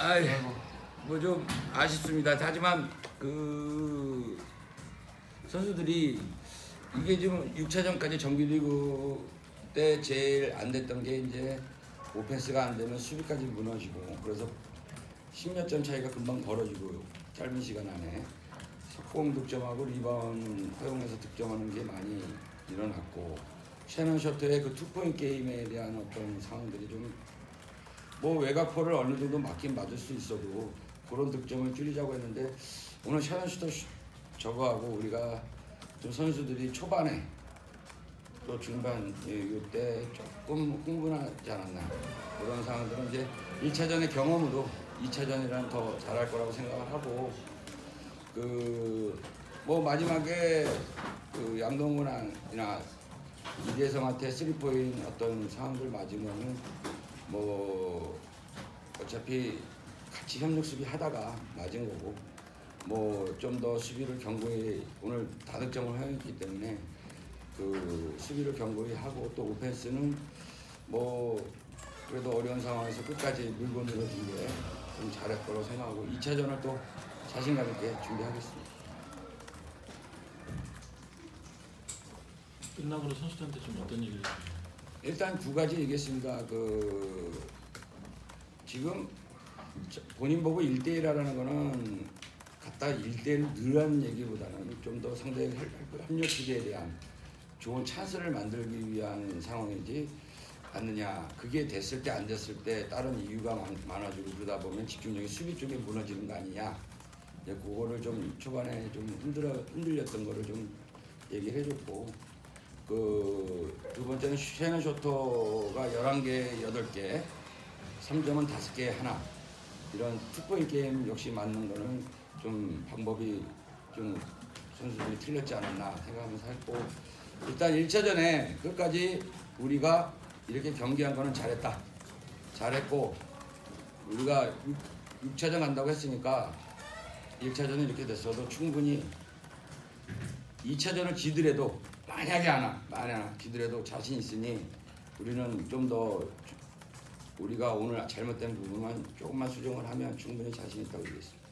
아이, 뭐 좀 아쉽습니다. 하지만 그 선수들이 이게 지금 6차전까지 정규리그 때 제일 안 됐던 게 이제 오펜스가 안 되면 수비까지 무너지고, 그래서 10몇 점 차이가 금방 벌어지고 짧은 시간 안에 속공 득점하고 리바운드 허용해서 득점하는 게 많이 일어났고, 셔넌 셔터의 그 투포인트 게임에 대한 어떤 상황들이 좀 뭐 외곽포를 어느 정도 맞긴 맞을 수 있어도 그런 득점을 줄이자고 했는데, 오늘 셔넌 셔터 저거하고 우리가 좀 선수들이 초반에 또 중반 이때 조금 흥분하지 않았나, 그런 상황들은 이제 1차전의 경험으로 2차전이란 더 잘할 거라고 생각을 하고, 그 뭐 마지막에 그 양동근이나 이대성한테 3포인 어떤 상황들 맞으면은 뭐 어차피 같이 협력 수비 하다가 맞은 거고, 뭐 좀 더 수비를 견고히, 오늘 다득점을 하였기 때문에 그 수비를 견고히 하고, 또 오펜스는 뭐 그래도 어려운 상황에서 끝까지 물고 늘어진 게 좀 잘할 거라고 생각하고 2차전을 또 자신감 있게 준비하겠습니다. 끝나고 선수들한테 좀 어떤 얘기를 해주세요? 일단 두 가지 얘기했습니다. 그 지금 본인 보고 1대1하라는 거는 갖다 1대1 늘라는 얘기보다는 좀 더 상대의 협력 기대에 대한 좋은 찬스를 만들기 위한 상황이지 않느냐. 그게 됐을 때 안 됐을 때 다른 이유가 많아지고 그러다 보면 집중력이 수비 쪽에 무너지는 거 아니냐. 그거를 좀 초반에 좀 흔들렸던 거를 좀 얘기를 해줬고, 그 두 번째는 셔넌 셔터가 11개, 8개, 3점은 5개 하나, 이런 투포인트 게임 역시 맞는 거는 좀 방법이 좀 선수들이 틀렸지 않았나 생각하면서 했고, 일단 1차전에 끝까지 우리가 이렇게 경기한 거는 잘했고, 우리가 6차전 간다고 했으니까 1차전은 이렇게 됐어도 충분히 2차전을 지더라도, 만약에 지더라도 자신 있으니 우리는 좀 더 우리가 오늘 잘못된 부분만 조금만 수정을 하면 충분히 자신 있다고 얘기했습니다.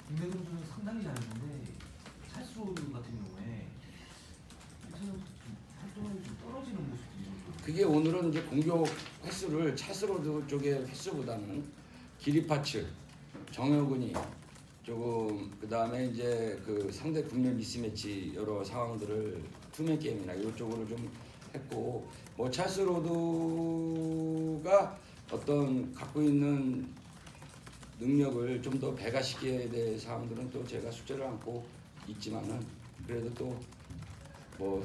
김대중 선수는 상당히 잘했는데 찰스 로드 같은 경우에 활동이 좀 떨어지는 모습들이 좀. 그게 오늘은 이제 공격 횟수를 찰스 로드 쪽의 횟수보다는 기리파츠, 정효근이 조금, 그 다음에 이제 그 상대 국내 미스매치 여러 상황들을 투맨 게임이나 이런 쪽으로 좀 했고, 뭐 찰스 로드가 어떤 갖고 있는 능력을 좀 더 배가시켜야 될 사항들은 또 제가 숙제를 안고 있지만은, 그래도 또 뭐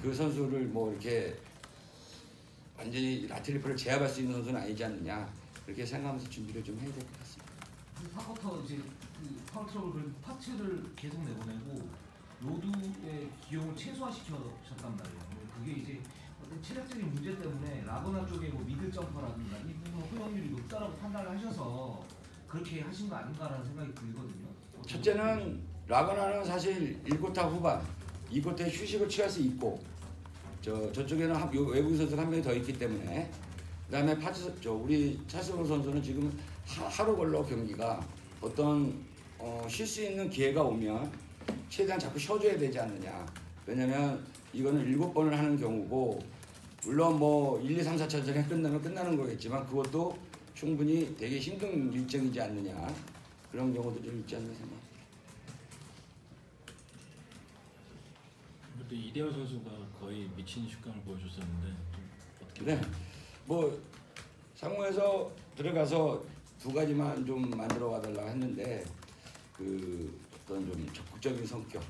그 선수를 뭐 이렇게 완전히 라트리프를 제압할 수 있는 선수는 아니지 않느냐, 그렇게 생각하면서 준비를 좀 해야 될 것 같습니다. 4쿼터 이제 그 파울 트러블 파츠를 계속 내보내고 로드의 기용을 최소화시켰단 말이에요. 그게 이제 어떤 체력적인 문제 때문에 라거나 쪽에 뭐 미들 점퍼라든가 이 부분 허용률이 높다라고 판단을 하셔서 그렇게 하신 거 아닌가라는 생각이 들거든요. 첫째는 라거나는 사실 1쿼터 후반, 2쿼터에 휴식을 취할 수 있고, 저쪽에는 외국인 선수가 한 명이 더 있기 때문에, 그 다음에 우리 찰스로 선수는 지금 하루 걸러 경기가 어떤 쉴 수 있는 기회가 오면 최대한 자꾸 쉬어줘야 되지 않느냐. 왜냐면 이거는 7번을 하는 경우고, 물론 뭐 1, 2, 3, 4차전에 끝나면 끝나는 거겠지만 그것도 충분히 되게 힘든 일정이지 않느냐, 그런 경우들이 있지 않나 생각합니다. 그때 이대호 선수가 거의 미친 슛감을 보여줬었는데 좀 어떻게? 네, 뭐 상무에서 들어가서 두 가지만 좀 만들어 가달라 했는데, 그 어떤 좀 적극적인 성격,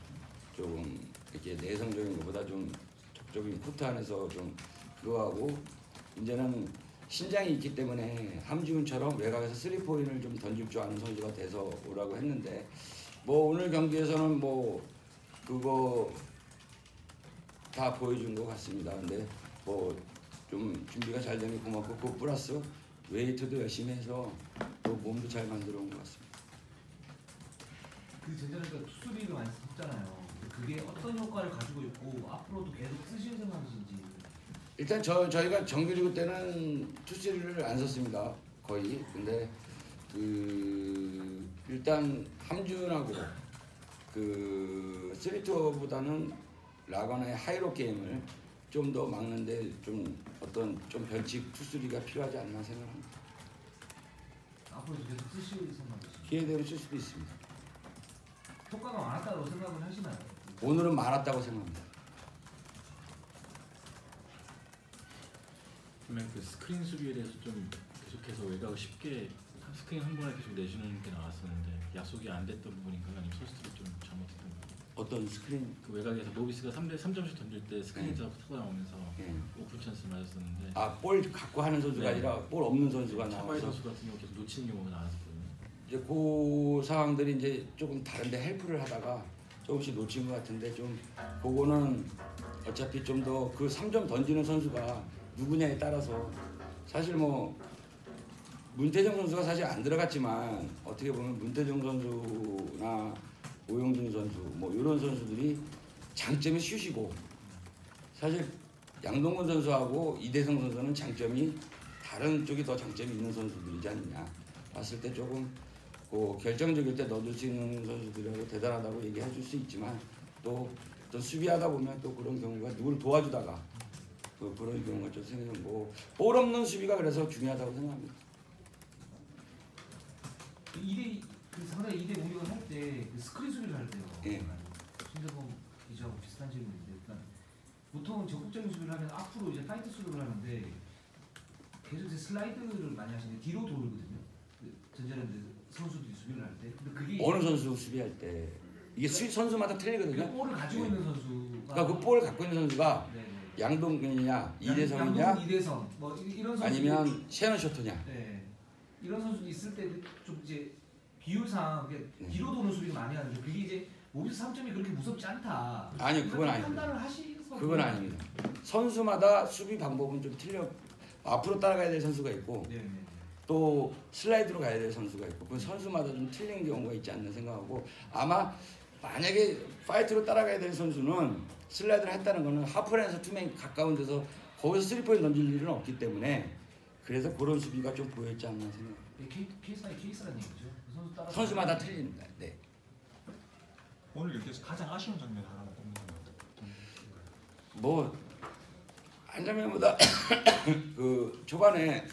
조금 이렇게 내성적인 것보다 좀 적극적인 코트 안에서 좀 그거하고, 이제는 신장이 있기 때문에 함지훈처럼 외곽에서 3포인트를 좀 던질 줄 아는 선수가 돼서 오라고 했는데, 뭐 오늘 경기에서는 뭐 그거 다 보여준 것 같습니다. 근데 뭐 좀 준비가 잘 되니 고맙고, 그 플러스 웨이트도 열심히 해서 또 몸도 잘 만들어 온 것 같습니다. 그 전자니까 투수비를 많이 썼잖아요. 그게 어떤 효과를 가지고 있고 앞으로도 계속 쓰실 생각이신지. 일단 저희가 정규리그 때는 투쓰리를 안 썼습니다. 거의. 근데 그 일단 함준하고 그 쓰리투어보다는 라거나의 하이로 게임을 좀 더 막는데 좀 어떤 좀 변칙 투쓰리가 필요하지 않나 생각합니다. 앞으로도 계속 쓰실 생각이시죠? 기회대로 쓸 수도 있습니다. 효과가 많았다고 생각을 하시나요? 오늘은 많았다고 생각합니다. 그러면 그 스크린 수비에 대해서 좀 계속해서 외곽을 쉽게 스크린 한 번에 계속 내주는 게 나왔었는데 야속이 안 됐던 부분인가요? 아니면 선수들이 좀 잘못했던 부분? 어떤 스크린? 그 외곽에서 모비스가 3점씩 던질 때 스크린 타고 나오면서 네. 오픈 찬스 맞았었는데 볼 갖고 하는 선수가 네. 아니라 볼 없는 선수가 차바이 나와서 선수 같은 경우 계속 놓치는 경우가 나왔었거든요. 이제 그 상황들이 이제 조금 다른데 헬프를 하다가 조금씩 놓친 것 같은데 좀 그거는 어차피 좀 더 그 3점 던지는 선수가 누구냐에 따라서 사실 뭐 문태정 선수가 사실 안 들어갔지만 어떻게 보면 문태정 선수나 오영준 선수 뭐 이런 선수들이 장점이 슛이고 사실 양동근 선수하고 이대성 선수는 장점이 다른 쪽이 더 장점이 있는 선수들이지 않느냐 봤을 때 조금 그 결정적일 때 넣어줄 수 있는 선수들이라고 대단하다고 얘기해 줄 수 있지만 또 수비하다 보면 또 그런 경우가 누구를 도와주다가 그런 경우가 좀 생기는 볼 없는 수비가 그래서 중요하다고 생각합니다. 2대 그 상당히 2대 공격을 할 때 그 스크린 수비를 할 때요. 예. 신재범 기자하고 비슷한 질문인데 일단 보통 적극적인 수비를 하면 앞으로 이제 파이트 수비를 하는데 계속 이제 슬라이드를 많이 하시는데 뒤로 돌거든요. 그 전자랜드 선수들이 수비를 할 때. 근데 그게 어느 선수 수비할 때 이게 선수마다 틀리거든요. 볼을 가지고 있는 선수가 그러니까 그 볼을 갖고 있는 선수가 네네. 양동근이냐 이대성이냐 양동근, 이대성 뭐 이런 선수 아니면 셰넌 쇼트냐. 네. 이런 선수 있을 때 좀 이제 비율상 네. 뒤로 도는 수비를 많이 하는데 그게 이제 모비스 3점이 그렇게 무섭지 않다. 아니요, 그건 이렇게 아닙니다. 판단을 하셔서 그건 아닙니다. 선수마다 수비 방법은 좀 틀려. 앞으로 따라가야 될 선수가 있고 네네. 또 슬라이드로 가야 될 선수가 있고 그 선수마다 좀 틀린 경우가 있지 않나 생각하고 아마 만약에 파이트로 따라가야 될 선수는 슬라이드를 했다는 거는 하프라인에서 투맨 가까운 데서 거기서 3포인트 던질 일은 없기 때문에 그래서 그런 수비가 좀 보였지 않나 생각합니다. 케이스라는 얘기죠. 그 선수 따라 선수마다 틀립니다. 네. 오늘 경기에서 가장 아쉬운 장면 하나만 꼽는 건 뭐 안장면보다 그 초반에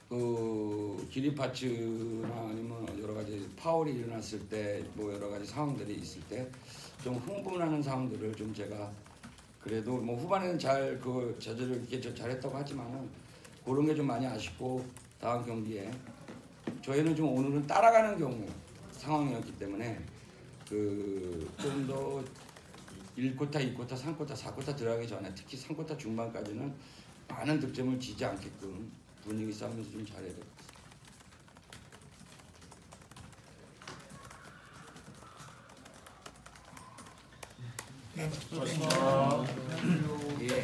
그 기립파츠나 아니면 여러 가지 파울이 일어났을 때 뭐 여러 가지 상황들이 있을 때 좀 흥분하는 상황들을 좀 제가 그래도 뭐 후반에는 잘 그 저지를 이렇게 잘했다고 하지만은 그런 게 좀 많이 아쉽고 다음 경기에 저희는 좀 오늘은 따라가는 경우 상황이었기 때문에 그 좀 더 1쿼터, 2쿼터, 3쿼터, 4쿼터 들어가기 전에 특히 3쿼터 중반까지는 많은 득점을 지지 않게끔 분위기 싸움에서 좀 잘해야 될 것 같습니다. 예.